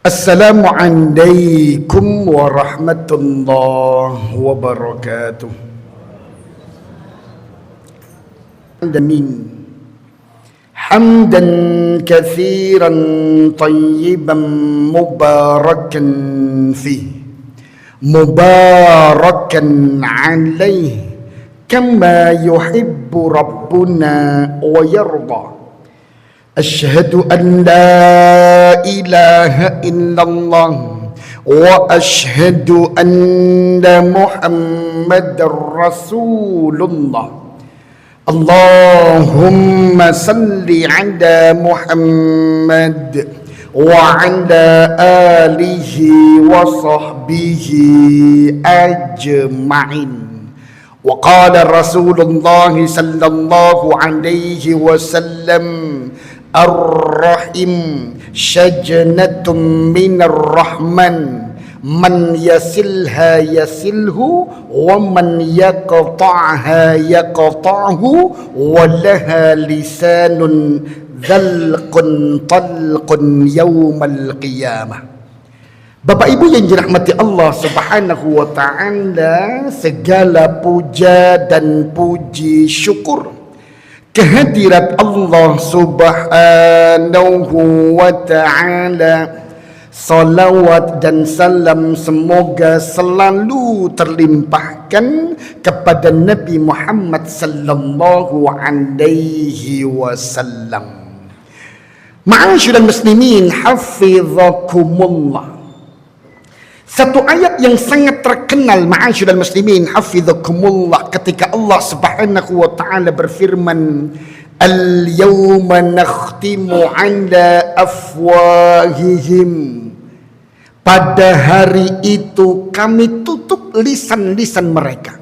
Assalamualaikum warahmatullahi wabarakatuh. Hamdan katsiran tayyiban mubarakan fihi mubarakan alaihi kama yuhibbu rabbuna wa yarda. Asyhadu an la ilaha illallah wa asyhadu anna Muhammadar Rasulullah. Allahumma salli ala Muhammad wa ala alihi wa sahbihi ajma'in. Wa qala Rasulullah sallallahu alaihi wasallam, Ar-Rahim syajnatum minar Rahman, man yasilha yasilhu wa man yaqta'ha yaqta'hu wa laha lisanun dzalqun talqun yaumal qiyamah. Bapak Ibu yang dirahmati Allah Subhanahu wa ta'ala, segala puja dan puji syukur kehadirat Allah Subhanahu wa ta'ala. Salawat dan salam semoga selalu terlimpahkan kepada Nabi Muhammad sallallahu alaihi wasallam. Ma'asyiral muslimin hafizakumullah. Satu ayat yang sangat terkenal, ma'asyiral muslimin hafizakumullah, ketika Allah Subhanahu wa taala berfirman, al-yawma nakhtimu 'ala afwahihim. Pada hari itu kami tutup lisan-lisan mereka.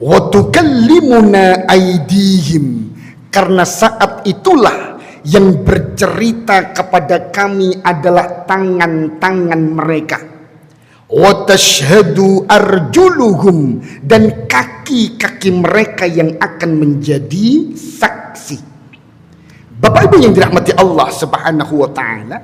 Wa tukallimuna aydihim. Karena saat itulah yang bercerita kepada kami adalah tangan-tangan mereka. Wa tashhadu arjuluhum, dan kaki-kaki mereka yang akan menjadi saksi. Bapak Ibu yang dirahmati Allah Subhanahu wa taala,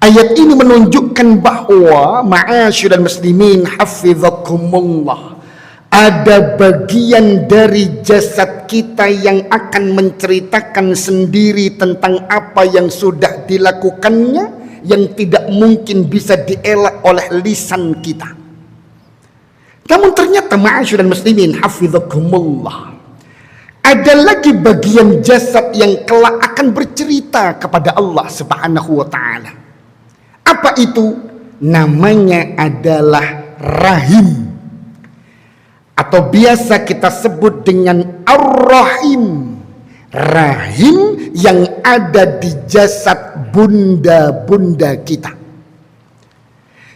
ayat ini menunjukkan bahwa ma'asyiral muslimin hafizakumullah, ada bagian dari jasad kita yang akan menceritakan sendiri tentang apa yang sudah dilakukannya, yang tidak mungkin bisa dielak oleh lisan kita. Namun ternyata ma'asyiral muslimin hafizakumullah, ada lagi bagian jasad yang kelak akan bercerita kepada Allah Subhanahu wa ta'ala. Apa itu? Namanya adalah rahim, atau biasa kita sebut dengan Ar-Rahim. Rahim yang ada di jasad bunda-bunda kita.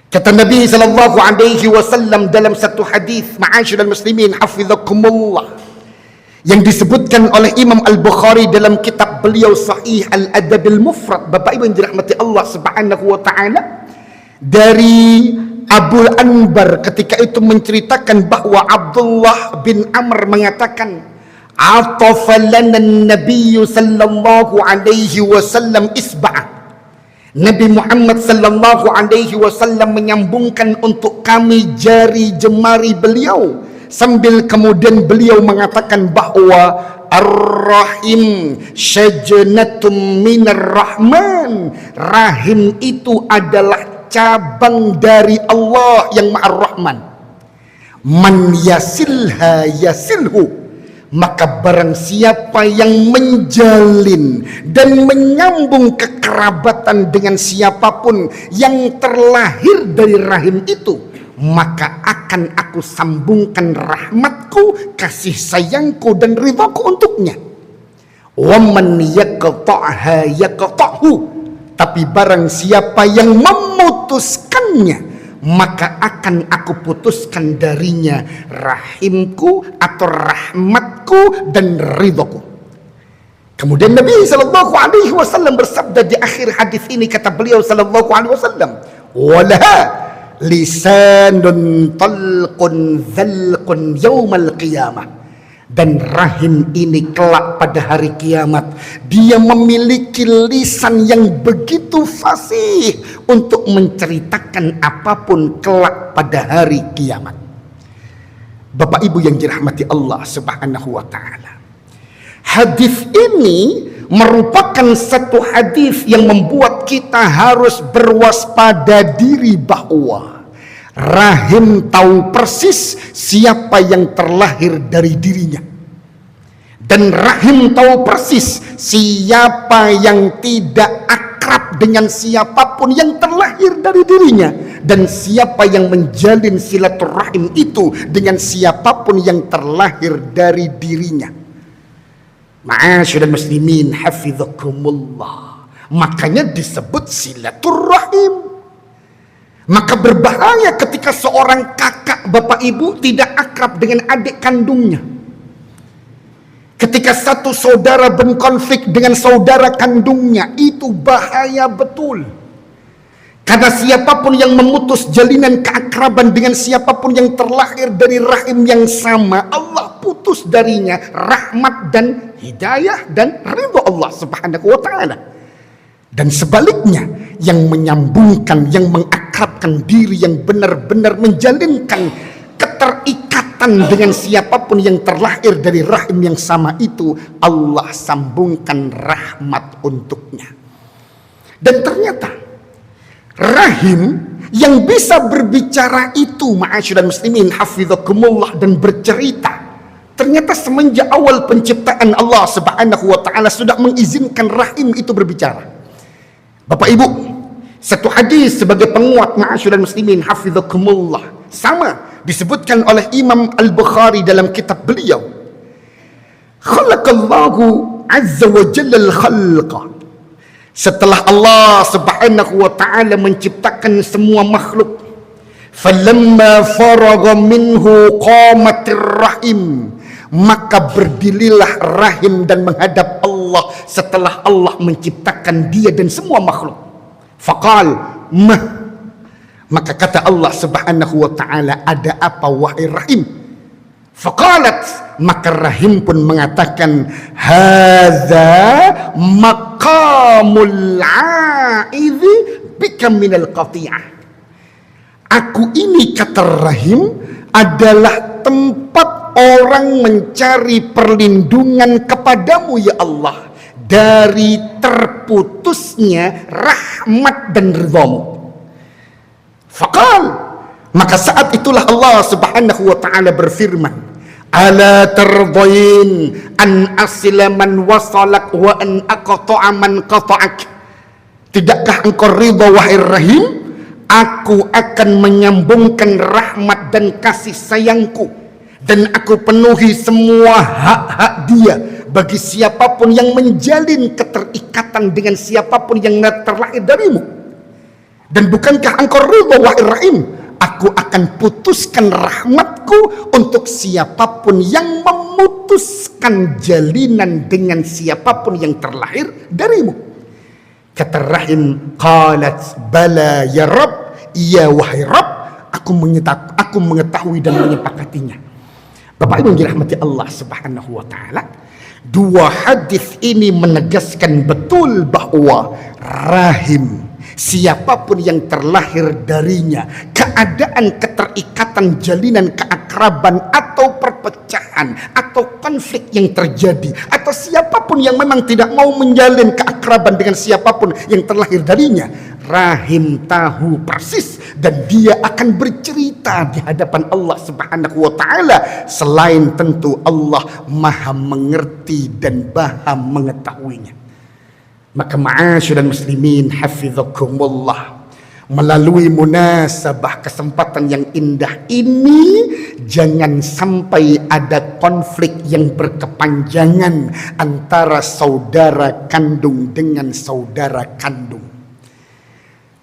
Kata Nabi sallallahu alaihi wasallam dalam satu hadis, ma'asyiral muslimin hafizakumullah, yang disebutkan oleh Imam Al-Bukhari dalam kitab beliau Sahih Al-Adab Al-Mufrad. Bapak Ibu yang dirahmati Allah Subhanahu wa taala, dari Abu Anbar ketika itu menceritakan bahwa Abdullah bin Amr mengatakan, atafalana Nabi sallallahu alaihi wasallam isba'a. Nabi Muhammad sallallahu alaihi wasallam menyambungkan untuk kami jari jemari beliau, sambil kemudian beliau mengatakan bahwa Ar-Rahim syajnatum minar Rahman. Rahim itu adalah cabang dari Allah yang Maha Rahman. Man yasilha yasilhu, maka barang siapa yang menjalin dan menyambung kekerabatan dengan siapapun yang terlahir dari rahim itu, maka akan aku sambungkan rahmatku, kasih sayangku dan ridhaku untuknya. Wa man yaqta'ha yaqta'hu, tapi barang siapa yang memutuskannya, maka akan aku putuskan darinya rahimku atau rahmatku dan ridhoku. Kemudian Nabi sallallahu alaihi wasallam bersabda di akhir hadis ini, kata beliau sallallahu alaihi wasallam, walaha lisanun talqun dzalqun yaumal qiyamah. Dan rahim ini kelak pada hari kiamat, dia memiliki lisan yang begitu fasih, untuk menceritakan apapun kelak pada hari kiamat. Bapak Ibu yang dirahmati Allah Subhanahu wa taala. Hadis ini merupakan satu hadis yang membuat kita harus berwaspada diri bahwa rahim tahu persis siapa yang terlahir dari dirinya. Dan rahim tahu persis siapa yang tidak akrab dengan siapapun yang terlahir dari dirinya, dan siapa yang menjalin silaturahim itu dengan siapapun yang terlahir dari dirinya. Ma'asyiral muslimin hafizakumullah. Makanya disebut silaturahim. Maka berbahaya ketika seorang kakak bapak ibu tidak akrab dengan adik kandungnya. Ketika satu saudara berkonflik dengan saudara kandungnya, itu bahaya betul. Karena siapapun yang memutus jalinan keakraban dengan siapapun yang terlahir dari rahim yang sama, Allah putus darinya rahmat dan hidayah dan ridha Allah Subhanahu wa taala. Dan sebaliknya, yang menyambungkan, yang mengakrabkan diri, yang benar-benar menjalinkan keterikatan dengan siapapun yang terlahir dari rahim yang sama itu, Allah sambungkan rahmat untuknya. Dan ternyata rahim yang bisa berbicara itu, ma'asyiral muslimin hafizakumullah, dan bercerita, ternyata semenjak awal penciptaan Allah Subhanahu wa taala sudah mengizinkan rahim itu berbicara. Bapak Ibu, satu hadis sebagai penguat, ma'asyiral muslimin hafizakumullah, sama disebutkan oleh Imam Al-Bukhari dalam kitab beliau. Khalaqallahu azza wa jalla al-khalqa. Setelah Allah Subhanahu wa taala menciptakan semua makhluk, falamma faragha minhu qamatir rahim, maka berdirilah rahim dan menghadap Allah setelah Allah menciptakan dia dan semua makhluk. Faqal maka kata Allah Subhanahu wa taala, ada apa wahai rahim? Faqalat, maka rahim pun mengatakan, hadza maqamul a'idhi bika minal qati'ah. Aku ini, kata rahim, adalah tempat orang mencari perlindungan kepadamu ya Allah dari terputusnya rahmat dan ridhamu. Faqal, maka saat itulah Allah Subhanahu wa taala berfirman, ala tardain an asila man wasalak wa an aqta'a man qata'ak. Tidakkah engkau ridha wahai rahim, aku akan menyambungkan rahmat dan kasih sayangku, dan aku penuhi semua hak-hak dia bagi siapapun yang menjalin keterikatan dengan siapapun yang terlahir darimu. Dan bukankah engkau ridha wahai rahim, aku akan putuskan rahmatku untuk siapapun yang memutuskan jalinan dengan siapapun yang terlahir darimu. Kata rahim, qalat bala ya Rabb, iya wahai Rabb, aku mengetahui dan menyepakatinya. Bapak Ibu dirahmati Allah Subhanahu wa taala, dua hadis ini menegaskan betul bahwa rahim, siapapun yang terlahir darinya, keadaan keterikatan jalinan keakraban atau perpecahan atau konflik yang terjadi, atau siapapun yang memang tidak mau menjalin keakraban dengan siapapun yang terlahir darinya, rahim tahu persis dan dia akan bercerita di hadapan Allah Subhanahu wa taala, selain tentu Allah Maha mengerti dan Maha mengetahuinya. Maka ma'asyiral muslimin hafizakumullah, melalui munasabah kesempatan yang indah ini, jangan sampai ada konflik yang berkepanjangan antara saudara kandung dengan saudara kandung.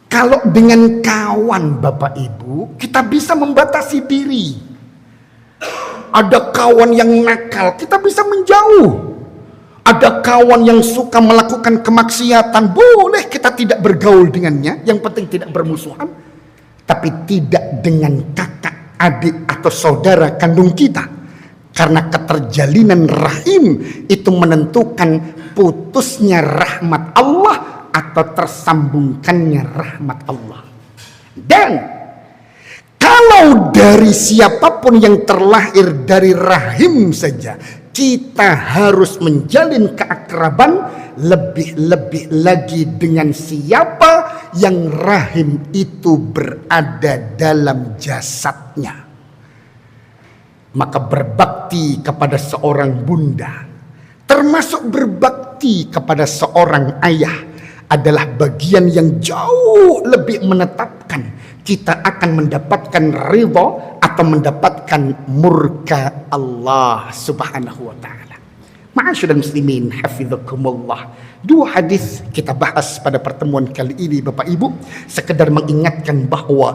Kalau dengan kawan Bapak Ibu, kita bisa membatasi diri. Ada kawan yang nakal, kita bisa menjauh. Ada kawan yang suka melakukan kemaksiatan, boleh kita tidak bergaul dengannya, yang penting tidak bermusuhan. Tapi tidak dengan kakak, adik, atau saudara kandung kita. Karena keterjalinan rahim itu menentukan putusnya rahmat Allah atau atau tersambungkannya rahmat Allah. Dan kalau dari siapapun yang terlahir dari rahim saja, kita harus menjalin keakraban, lebih-lebih lagi dengan siapa yang rahim itu berada dalam jasadnya. Maka berbakti kepada seorang bunda, termasuk berbakti kepada seorang ayah, adalah bagian yang jauh lebih menetapkan kita akan mendapatkan ridha atau mendapatkan murka Allah Subhanahu wa taala. Ma'asyiral muslimin hafizakumullah. Dua hadis kita bahas pada pertemuan kali ini Bapak Ibu, sekedar mengingatkan bahwa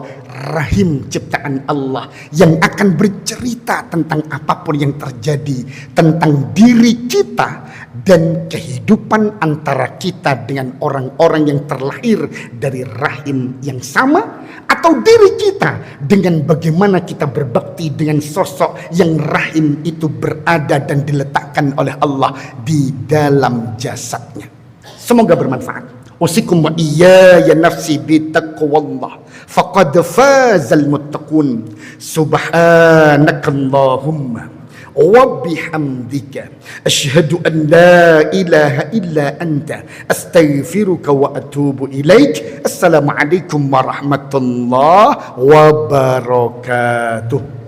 rahim ciptaan Allah yang akan bercerita tentang apapun yang terjadi tentang diri kita dan kehidupan antara kita dengan orang-orang yang terlahir dari rahim yang sama, atau diri kita dengan bagaimana kita berbakti dengan sosok yang rahim itu berada dan diletakkan oleh Allah di dalam jasadnya. Semoga bermanfaat. Usikum wa iyaya nafsi bi taqwallah faqad fazal muttaqun. Subhanakallahumma wa bihamdika asyhadu an la ilaha illa anta astaghfiruka wa atubu ilaik. Assalamualaikum warahmatullahi wabarakatuh.